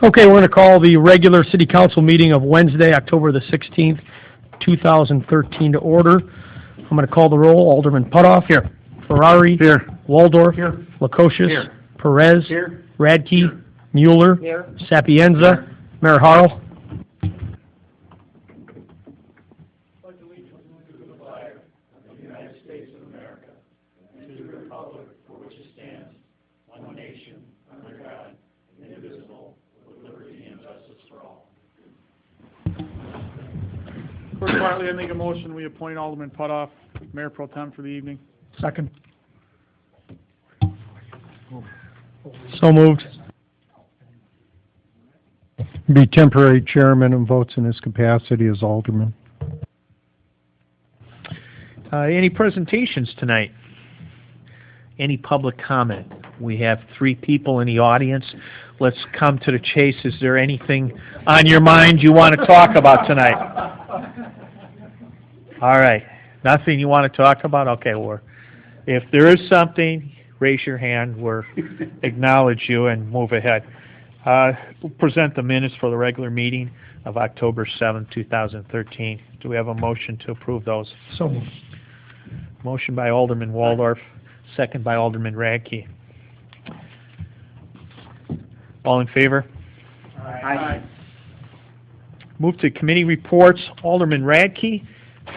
Okay, we're going to call the regular City Council meeting of Wednesday, October the 16th, 2013 to order. I'm going to call the roll. Alderman Putoff. Here. Ferrari. Here. Waldorf. Here. Lukosius. Here. Perez. Here. Radke. Here. Mueller. Here. Sapienza. Here. Mayor Harrell. First, partly, I make a motion we appoint Alderman Putoff Mayor Pro Tem for the evening. Second. So moved. Be temporary chairman and votes in his capacity as alderman. Any presentations tonight? Any public comment? We have 3 people in the audience. Let's come to the chase. Is there anything on your mind you want to talk about tonight? All right. Nothing you want to talk about? Okay, well, if there is something, raise your hand. We'll acknowledge you and move ahead. We'll present the minutes for the regular meeting of October 7, 2013. Do we have a motion to approve those? So moved. Motion by Alderman Waldorf, second by Alderman Radke. All in favor? Aye. Move to committee reports. Alderman Radke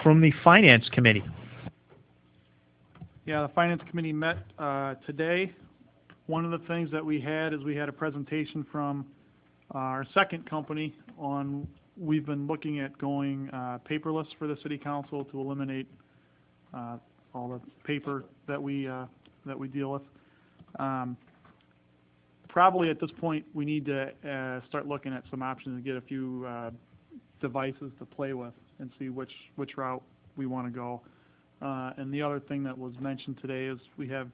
from the Finance Committee. Yeah, the Finance Committee met today. One of the things that we had is we had a presentation from our second company on we've been looking at going paperless for the City Council to eliminate all the paper that we deal with. Probably at this point we need to start looking at some options and get a few devices to play with and see which route we want to go. And the other thing that was mentioned today is we have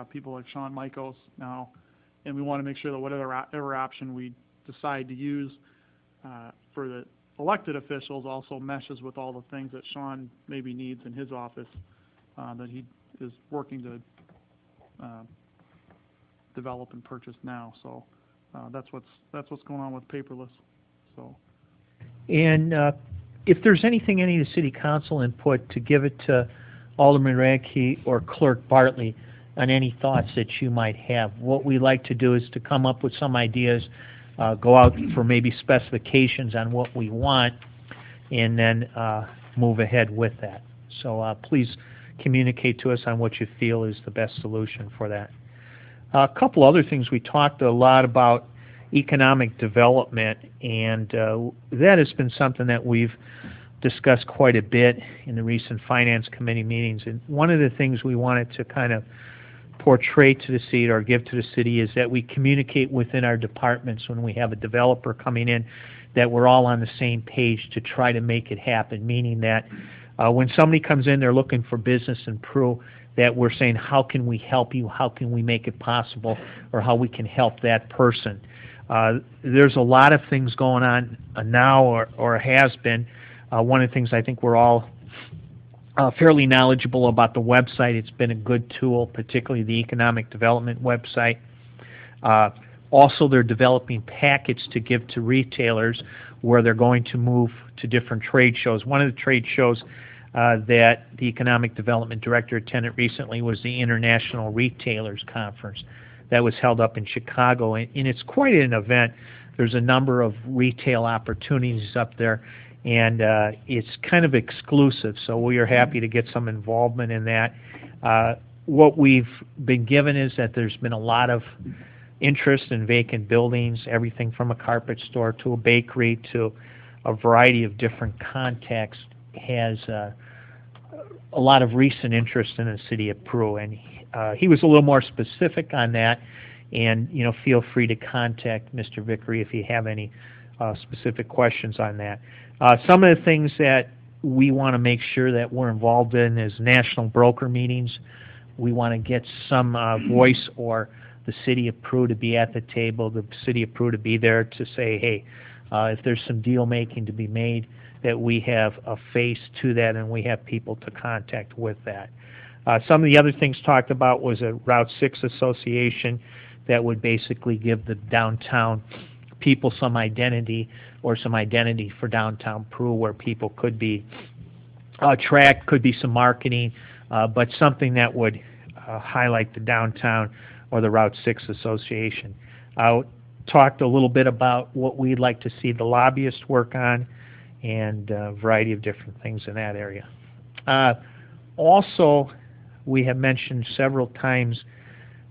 people like Sean Michaels now, and we want to make sure that whatever option we decide to use for the elected officials also meshes with all the things that Sean maybe needs in his office that he is working to develop and purchase now. So that's what's going on with paperless. So. And if there's anything any of the City Council input, to give it to Alderman Radke or Clerk Bartley on any thoughts that you might have. What we like to do is to come up with some ideas, go out for maybe specifications on what we want, and then move ahead with that. So please communicate to us on what you feel is the best solution for that. A couple other things. We talked a lot about economic development, and that has been something that we've discussed quite a bit in the recent Finance Committee meetings. And one of the things we wanted to kind of portray to the city or give to the city is that we communicate within our departments when we have a developer coming in, that we're all on the same page to try to make it happen, meaning that when somebody comes in, they're looking for business in Peru, that we're saying, how can we help you, how can we make it possible, or how we can help that person. There's a lot of things going on now or has been. One of the things I think we're all fairly knowledgeable about the website. It's been a good tool, particularly the economic development website. Also, they're developing packets to give to retailers where they're going to move to different trade shows. One of the trade shows that the Economic Development Director attended recently was the International Retailers Conference that was held up in Chicago, and it's quite an event. There's a number of retail opportunities up there, and it's kind of exclusive, so we are happy to get some involvement in that. What we've been given is that there's been a lot of interest in vacant buildings, everything from a carpet store to a bakery to a variety of different contexts has a lot of recent interest in the city of Peru, and he was a little more specific on that. And feel free to contact Mr. Vickery if you have any specific questions on that. Some of the things that we want to make sure that we're involved in is national broker meetings. We want to get some voice or the city of Peru to be at the table, the city of Peru to be there to say, hey, if there's some deal making to be made, that we have a face to that and we have people to contact with that. Some of the other things talked about was a Route 6 association that would basically give the downtown people some identity, or some identity for downtown Peru, where people could be tracked, could be some marketing, but something that would highlight the downtown or the Route 6 Association. Talked a little bit about what we'd like to see the lobbyists work on, and a variety of different things in that area. Also, we have mentioned several times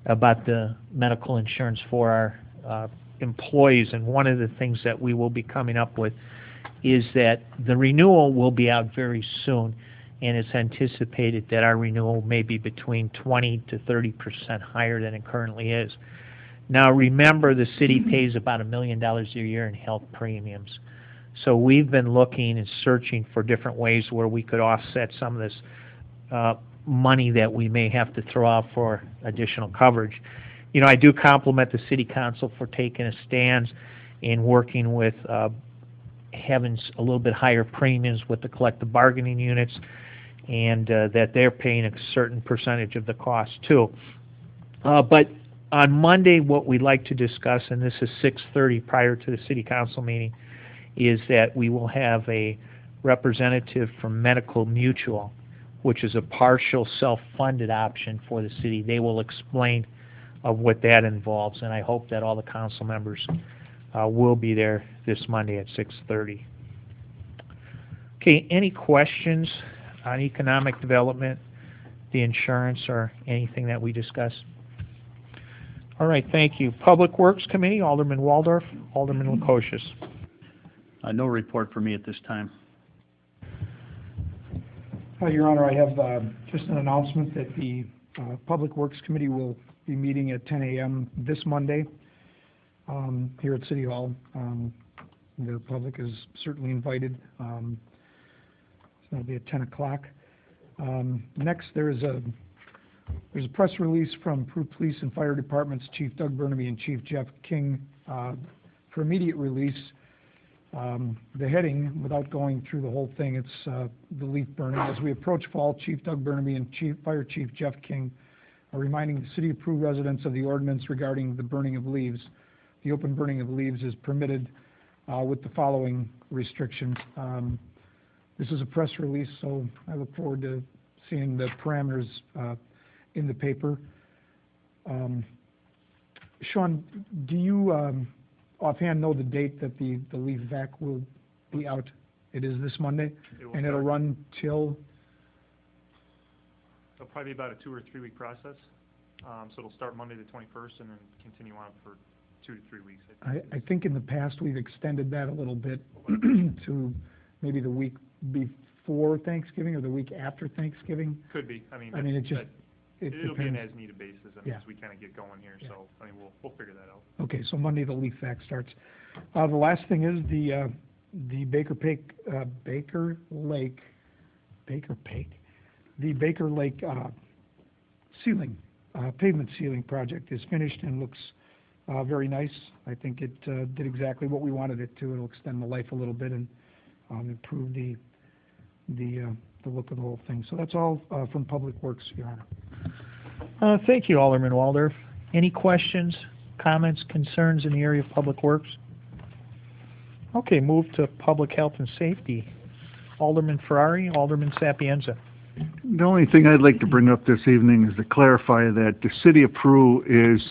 about the medical insurance for our employees, and one of the things that we will be coming up with is that the renewal will be out very soon, and it's anticipated that our renewal may be between 20 to 30% higher than it currently is. Now remember, the city pays about $1 million a year in health premiums. So we've been looking and searching for different ways where we could offset some of this money that we may have to throw out for additional coverage. You know, I do compliment the City Council for taking a stand in working with having a little bit higher premiums with the collective bargaining units, and that they're paying a certain percentage of the cost too. But on Monday, what we'd like to discuss, and this is 6:30 prior to the City Council meeting, is that we will have a representative from Medical Mutual, which is a partial self-funded option for the city. They will explain of what that involves, and I hope that all the council members will be there this Monday at 6:30. Okay, any questions on economic development, the insurance, or anything that we discussed? All right, thank you. Public Works Committee, Alderman Waldorf, Alderman Lukosius. No report for me at this time. Your Honor, I have just an announcement that the Public Works Committee will be meeting at 10 a.m. this Monday here at City Hall. The public is certainly invited. So that'll be at 10 o'clock. Next, there's a press release from Peru Police and Fire Departments Chief Doug Burnaby and Chief Jeff King for immediate release. The heading, without going through the whole thing, it's the leaf burning. As we approach fall, Chief Doug Burnaby and Fire Chief Jeff King are reminding the City of Peru residents of the ordinance regarding the burning of leaves. The open burning of leaves is permitted with the following restrictions. This is a press release, so I look forward to seeing the parameters in the paper. Sean, do you offhand know the date that the leaf vac will be out? It is this Monday, and it'll run till? It'll probably be about a 2 or 3 week process. So it'll start Monday the 21st and then continue on for 2 to 3 weeks. I think in the past we've extended that a little bit to maybe the week before Thanksgiving or the week after Thanksgiving. Could be. I mean, it'll be an as-needed basis. I mean, yeah. as we kind of get going here. Yeah. So I mean, we'll figure that out. Okay, so Monday the leaf vac starts. The last thing is the Baker Lake ceiling, pavement ceiling project is finished and looks very nice. I think it did exactly what we wanted it to. It'll extend the life a little bit and improve the look of the whole thing. So that's all from Public Works, Your Honor. Thank you, Alderman Waldorf. Any questions, comments, concerns in the area of Public Works? Okay, move to Public Health and Safety. Alderman Ferrari, Alderman Sapienza. The only thing I'd like to bring up this evening is to clarify that the City of Peru is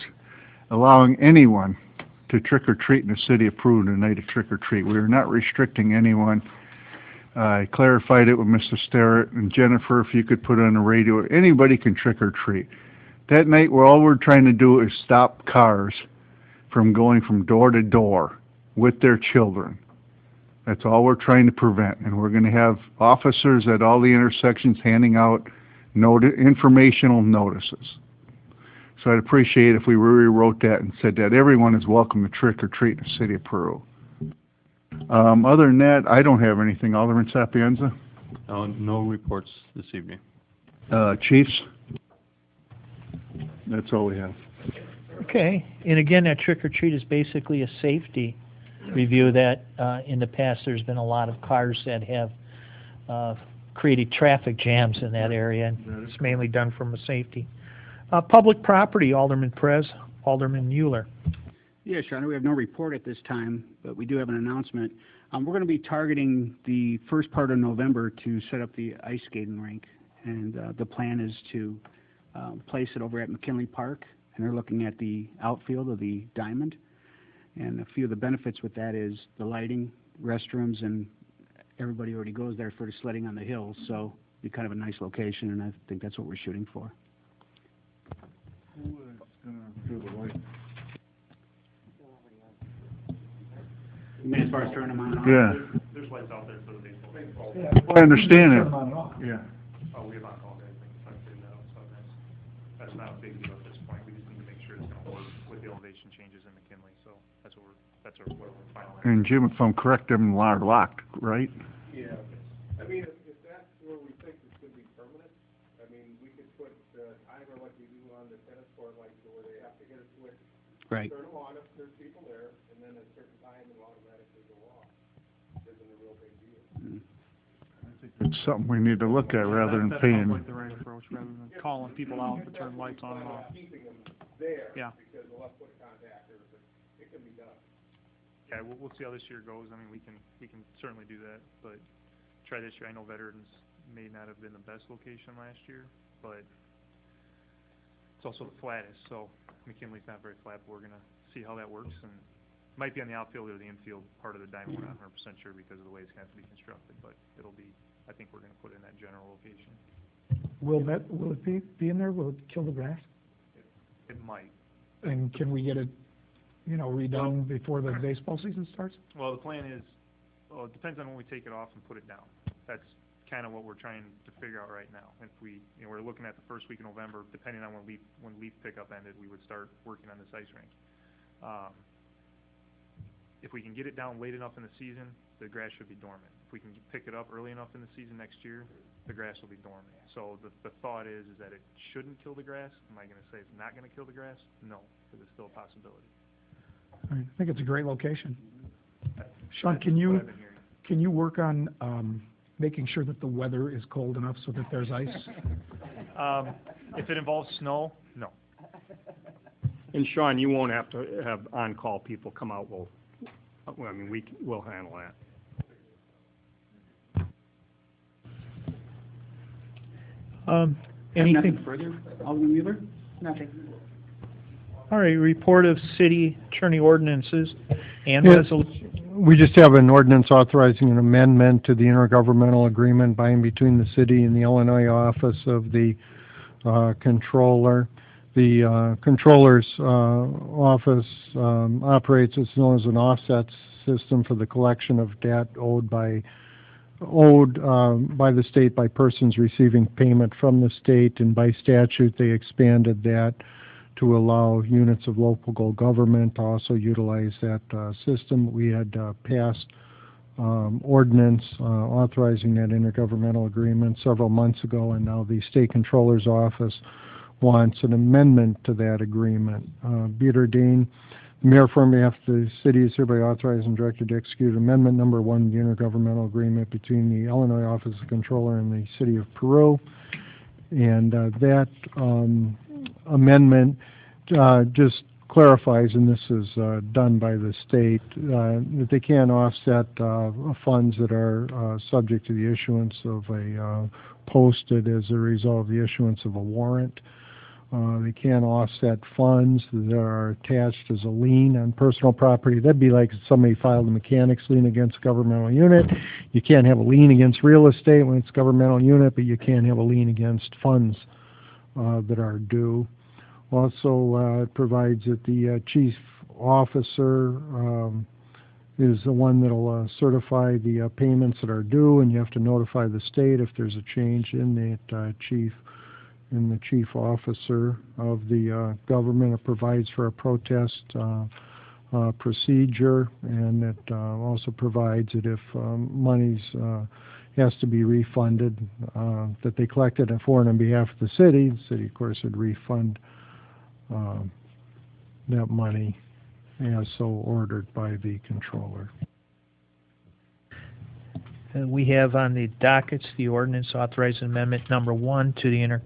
allowing anyone to trick-or-treat in the City of Peru the night of trick-or-treat. We are not restricting anyone. I clarified it with Mr. Starrett and Jennifer, if you could put it on the radio. Anybody can trick-or-treat. That night, all we're trying to do is stop cars from going from door to door with their children. That's all we're trying to prevent. And we're going to have officers at all the intersections handing out informational notices. So I'd appreciate if we rewrote that and said that everyone is welcome to trick-or-treat in the City of Peru. Other than that, I don't have anything. Alderman Sapienza? No reports this evening. Chiefs? That's all we have. Okay, and again, that trick-or-treat is basically a safety review that in the past there's been a lot of cars that have created traffic jams in that area, and it's mainly done from a safety. Public property, Alderman Perez, Alderman Mueller. Yes, Your Honor, we have no report at this time, but we do have an announcement. We're going to be targeting the first part of November to set up the ice skating rink, and the plan is to place it over at McKinley Park, and they're looking at the outfield of the diamond. And a few of the benefits with that is the lighting, restrooms, and everybody already goes there for the sledding on the hills, so it'd be kind of a nice location, and I think that's what we're shooting for. Who is gonna do the light? You mean as far as turning them on and off? Yeah, There's lights out there for the baseball. I understand Turn it. them on and off. Yeah. Oh, we have on-call guys, I think, so that's not a big deal at this point. We just need to make sure it's gonna work with the elevation changes in McKinley, so that's what we're finalizing. And Jim, if I'm correct, them are locked, right? Yeah, I mean, if that's where we think it's gonna be permanent, I mean, we could put timer like we do on the tennis court, like where they have to hit a switch. Right. Turn them on if there's people there, and then at a certain time it'll automatically go off. Isn't a real big deal. It's something we need to look at rather than That paying. sounds like the right approach, rather than calling people out to turn lights on and off. Keeping them there, Yeah. because they'll have foot contact, or it can be done. Yeah, we'll see how this year goes. I mean, we can certainly do that, but try this year. I know Veterans may not have been the best location last year, but it's also the flattest, so McKinley's not very flat, but we're gonna see how that works, and it might be on the outfield or the infield part of the diamond. We're not 100% sure because of the way it's gonna have to be constructed, but it'll be, I think we're gonna put it in that general location. Will it be in there? Will it kill the grass? It might. And can we get it, redone before the baseball season starts? Well, the plan is, it depends on when we take it off and put it down. That's kind of what we're trying to figure out right now. If we, we're looking at the first week of November, depending on when leaf pickup ended, we would start working on this ice rink. If we can get it down late enough in the season, the grass should be dormant. If we can pick it up early enough in the season next year, the grass will be dormant. So the thought is that it shouldn't kill the grass. Am I going to say it's not going to kill the grass? No, because it's still a possibility. I think it's a great location. Sean, That's can what you, I've been hearing. can you work on, making sure that the weather is cold enough so that there's ice? If it involves snow, no. And Sean, you won't have to have on-call people come out, we'll handle that. Anything? Nothing further, Alderman Mueller? Nothing. All right, report of city attorney ordinances and Yeah. resolution. We just have an ordinance authorizing an amendment to the intergovernmental agreement by and between the city and the Illinois Office of the Controller. The Controller's office operates what's known as an offset system for the collection of debt owed by the state by persons receiving payment from the state, and by statute they expanded that to allow units of local government to also utilize that system. We had passed ordinance authorizing that intergovernmental agreement several months ago, and now the State Controller's Office wants an amendment to that agreement. Be it ordained, the mayor, on behalf of the city, is hereby authorized and directed to execute amendment number 1 to the intergovernmental agreement between the Illinois Office of the Controller and the City of Peru. And that amendment just clarifies, and this is done by the state, that they can't offset funds that are subject to the issuance of a posted as a result of the issuance of a warrant. They can't offset funds that are attached as a lien on personal property. That'd be like if somebody filed a mechanics lien against a governmental unit. You can't have a lien against real estate when it's a governmental unit, but you can have a lien against funds that are due. Also, it provides that the chief officer is the one that will certify the payments that are due, and you have to notify the state if there's a change in the chief officer of the government. It provides for a protest procedure, and it also provides that if monies has to be refunded that they collected for and on behalf of the city of course would refund that money as so ordered by the controller. We have on the dockets the ordinance authorizing amendment number 1 to the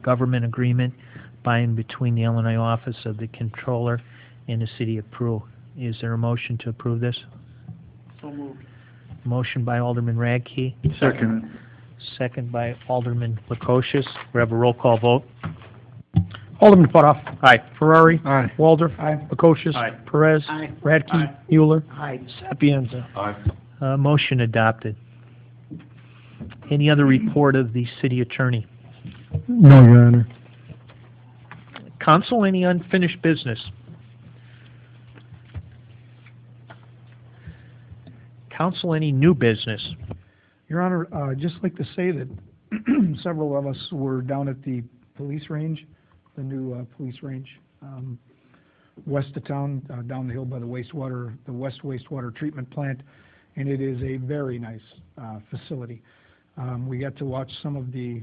intergovernment agreement by and between the Illinois Office of the Controller and the City of Peru. Is there a motion to approve this? So moved. Motion by Alderman Radke, Second. second by Alderman Lukosius. We have a roll call vote. Alderman Putoff. Aye. Ferrari. Aye. Waldorf. Aye. Lukosius. Aye. Perez. Aye. Radke. Aye. Mueller. Aye. Sapienza. Aye. Motion adopted. Any other report of the city attorney? No, Your Honor. Council, any unfinished business? Council, any new business? Your Honor, I'd just like to say that several of us were down at the police range, the new police range, west of town, down the hill by the West Wastewater Treatment Plant, and it is a very nice facility. We got to watch some of the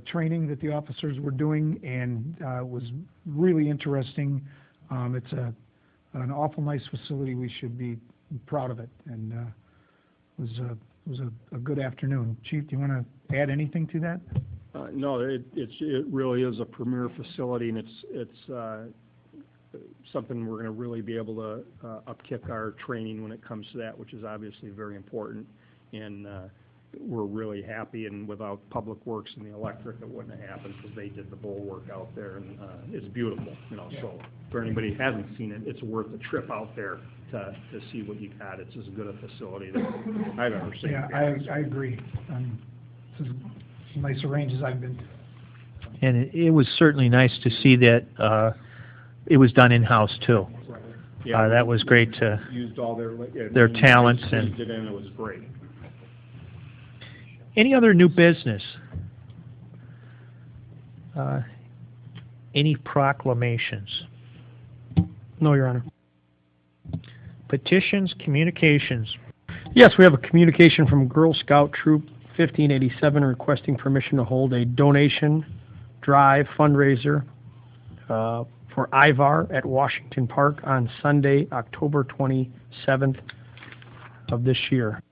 training that the officers were doing, and it was really interesting. It's an awful nice facility. We should be proud of it, and it was a good afternoon. Chief, do you want to add anything to that? No, it really is a premier facility, and it's something we're going to really be able to upkick our training when it comes to that, which is obviously very important. And we're really happy, and without Public Works and the electric, it wouldn't have happened because they did the bulwark out there, and it's beautiful, you know. So for anybody who hasn't seen it, it's worth a trip out there to see what you got. It's as good a facility that I've ever seen. Yeah, I agree. It's as nice a range as I've been to. And it was certainly nice to see that it was done in-house too. Yeah, That was great to used all their talents and. Did, and it was great. Any other new business? Any proclamations? No, Your Honor. Petitions, communications. Yes, we have a communication from Girl Scout Troop 1587 requesting permission to hold a donation drive fundraiser for Ivar at Washington Park on Sunday, October 27th of this year.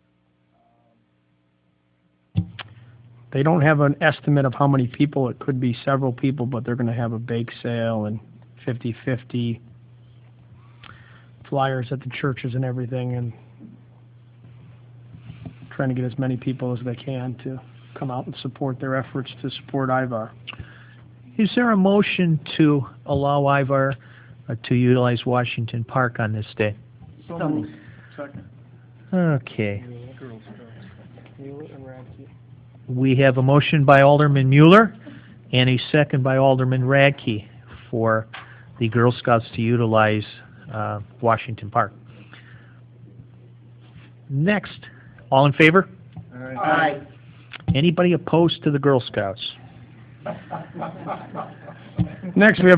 They don't have an estimate of how many people. It could be several people, but they're going to have a bake sale and 50-50 flyers at the churches and everything, and trying to get as many people as they can to come out and support their efforts to support Ivar. Is there a motion to allow Ivar to utilize Washington Park on this day? So moved. Second. Okay. We have a motion by Alderman Mueller and a second by Alderman Radke for the Girl Scouts to utilize Washington Park. Next, all in favor? Aye. Anybody opposed to the Girl Scouts? Next, we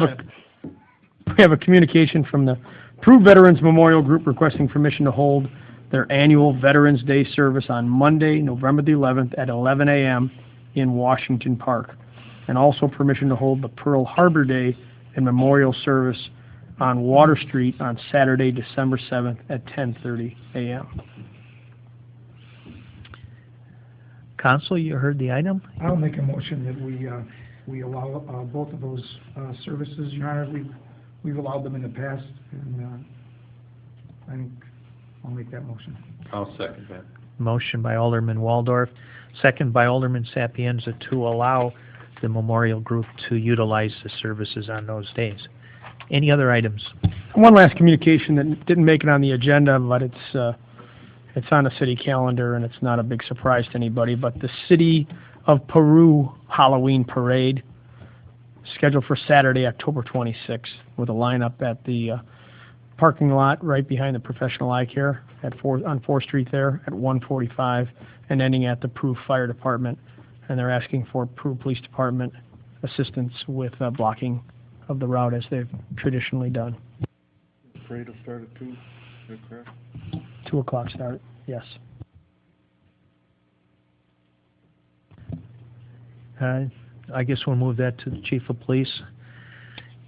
have a communication from the Peru Veterans Memorial Group requesting permission to hold their annual Veterans Day service on Monday, November the 11th at 11 a.m. in Washington Park, and also permission to hold the Pearl Harbor Day and Memorial Service on Water Street on Saturday, December 7th at 10:30 a.m. Council, you heard the item? I'll make a motion that we allow both of those services. Your Honor, we've allowed them in the past, and I think I'll make that motion. I'll second that. Motion by Alderman Waldorf, second by Alderman Sapienza to allow the Memorial Group to utilize the services on those days. Any other items? One last communication that didn't make it on the agenda, but it's on the city calendar, and it's not a big surprise to anybody, but the City of Peru Halloween Parade, scheduled for Saturday, October 26th, with a lineup at the parking lot right behind the Professional Eye Care on 4th Street there at 1:45, and ending at the Peru Fire Department. And they're asking for Peru Police Department assistance with blocking of the route as they've traditionally done. Parade will start at 2, is that correct? 2 o'clock start, yes. I guess we'll move that to the Chief of Police,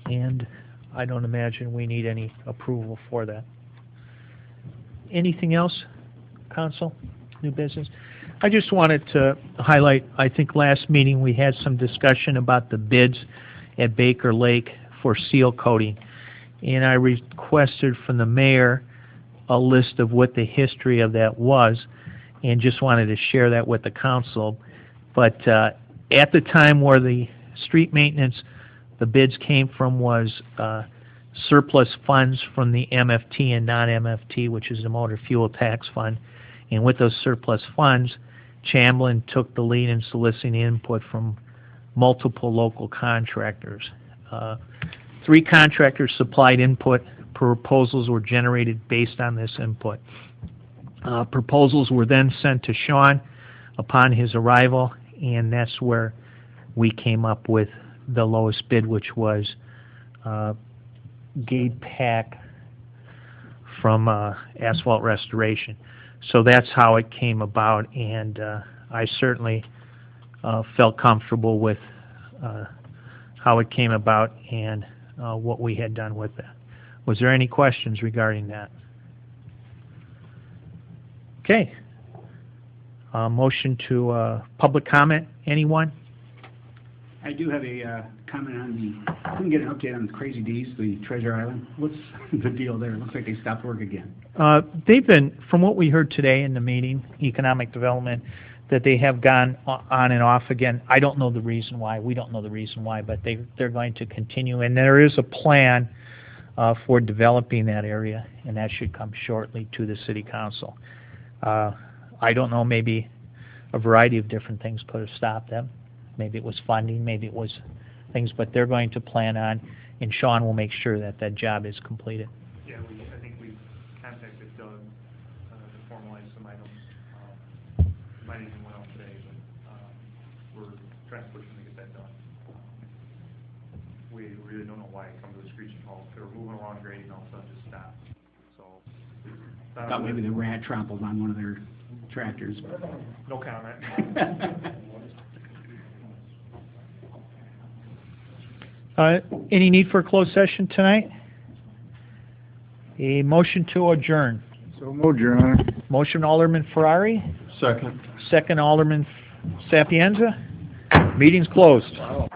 and I don't imagine we need any approval for that. Anything else, Council? New business? I just wanted to highlight, I think last meeting we had some discussion about the bids at Baker Lake for seal coating. And I requested from the mayor a list of what the history of that was, and just wanted to share that with the council. But at the time where the street maintenance, the bids came from was surplus funds from the MFT and non-MFT, which is the motor fuel tax fund. And with those surplus funds, Chamberlain took the lead in soliciting input from multiple local contractors. 3 contractors supplied input. Proposals were generated based on this input. Proposals were then sent to Sean upon his arrival, and that's where we came up with the lowest bid, which was Gade Pack from Asphalt Restoration. So that's how it came about, and I certainly felt comfortable with how it came about and what we had done with that. Was there any questions regarding that? Okay. Motion to public comment. Anyone? I do have a comment on I couldn't get an update on Crazy D's, the Treasure Island. What's the deal there? It looks like they stopped work again. They've been, from what we heard today in the meeting, economic development, that they have gone on and off again. I don't know the reason why. We don't know the reason why, but they're going to continue. And there is a plan for developing that area, and that should come shortly to the city council. I don't know, maybe a variety of different things could have stopped them. Maybe it was funding, maybe it was things, but they're going to plan on, and Sean will make sure that that job is completed. Yeah, I think we contacted Doug to formalize some items. Might even went out today, but we're trying to push them to get that done. We really don't know why it comes to a screeching halt. They were moving along great, and all of a sudden just stopped. So I thought maybe the rat trampled on one of their tractors. no comment. Any need for a closed session tonight? A motion to adjourn. So moved, Your Honor. Motion Alderman Ferrari, Second. second Alderman Sapienza. Meeting's closed. Wow.